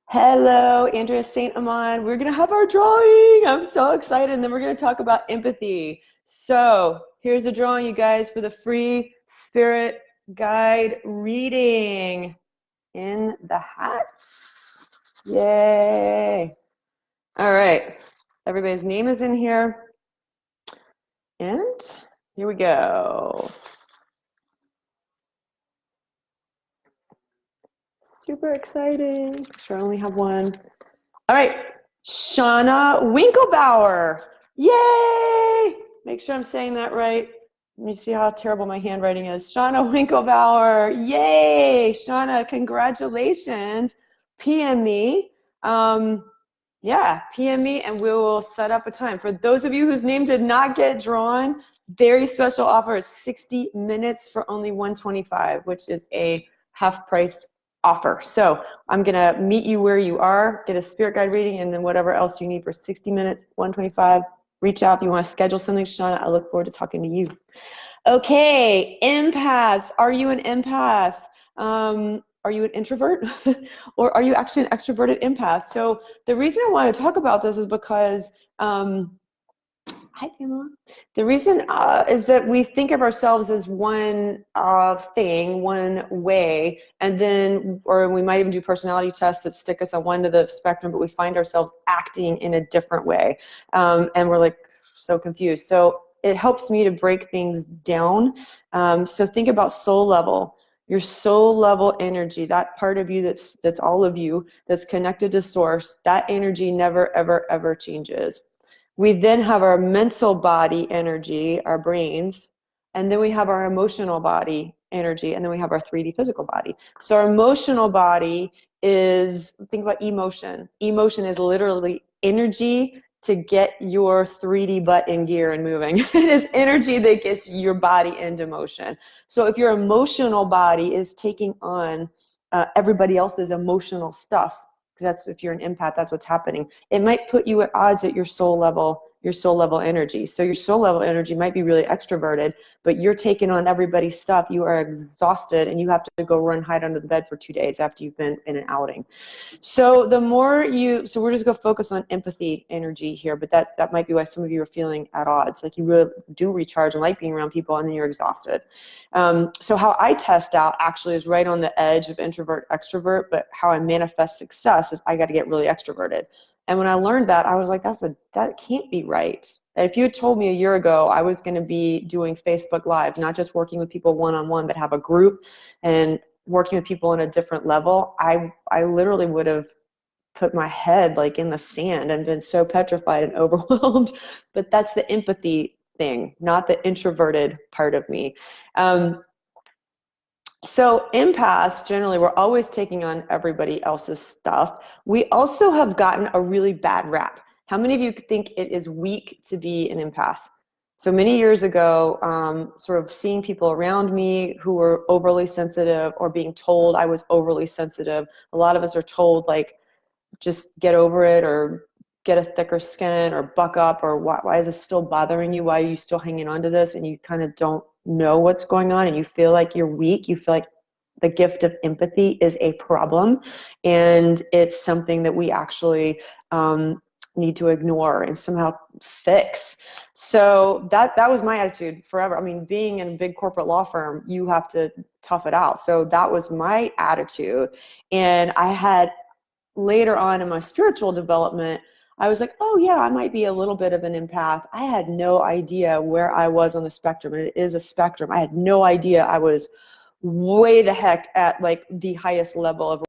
Hello, Andrea St. Amand. We're going to have our drawing. I'm so excited. And then we're going to talk about empathy. So here's the drawing, you guys, for the free spirit guide reading in the hat. Yay. All right. Everybody's name is in here. And here we go. Super exciting. Sure, I only have one. All right, Shauna Winklebauer. Yay! Make sure I'm saying that right. Let me see how terrible my handwriting is. Shauna Winklebauer. Yay! Shauna, congratulations. PM me. Yeah, PM me and we will set up a time. For those of you whose name did not get drawn, very special offer is 60 minutes for only $125, which is a half price offer. So I'm gonna meet you where you are, get a spirit guide reading, and then whatever else you need for 60 minutes, 125. Reach out if you want to schedule something, Shauna. I look forward to talking to you. Okay, empaths. Are you an empath? Are you an introvert? Or are you actually an extroverted empath? So the reason I want to talk about this is because hi, Pamela. The reason is that we think of ourselves as one thing, one way, and then, or we might even do personality tests that stick us on one end of the spectrum, but we find ourselves acting in a different way, and we're like so confused. So it helps me to break things down. So think about soul level. Your soul level energy, that part of you that's all of you, that's connected to source, that energy never, ever, ever changes. We then have our mental body energy, our brains, and then we have our emotional body energy, and then we have our 3D physical body. So our emotional body is, think about emotion. Emotion is literally energy to get your 3D butt in gear and moving. It is energy that gets your body into motion. So if your emotional body is taking on everybody else's emotional stuff, that's, if you're an empath, that's what's happening. It might put you at odds at your soul level energy. So your soul level energy might be really extroverted, but you're taking on everybody's stuff. You are exhausted and you have to go run hide under the bed for 2 days after you've been in an outing. So the more you, so we're just going to focus on empathy energy here, but that might be why some of you are feeling at odds. Like you really do recharge and like being around people, and then you're exhausted. So how I test out actually is right on the edge of introvert extrovert, but how I manifest success is I got to get really extroverted. And when I learned that, I was like, that can't be right. If you had told me a year ago I was going to be doing Facebook Live, not just working with people one-on-one, but have a group and working with people on a different level, I literally would have put my head like in the sand and been so petrified and overwhelmed. But that's the empathy thing, not the introverted part of me. So empaths, generally, we're always taking on everybody else's stuff. We also have gotten a really bad rap. How many of you think it is weak to be an empath? So many years ago, sort of seeing people around me who were overly sensitive or being told I was overly sensitive. A lot of us are told, like, just get over it, or get a thicker skin, or buck up, or why is this still bothering you? Why are you still hanging on to this? And you kind of don't know what's going on, and you feel like you're weak. You feel like the gift of empathy is a problem, and it's something that we actually need to ignore and somehow fix. So that was my attitude forever. I mean, being in a big corporate law firm, you have to tough it out. So that was my attitude. And I had, later on in my spiritual development, I was like, oh yeah, I might be a little bit of an empath. I had no idea where I was on the spectrum, and it is a spectrum. I had no idea I was way the heck at like the highest level of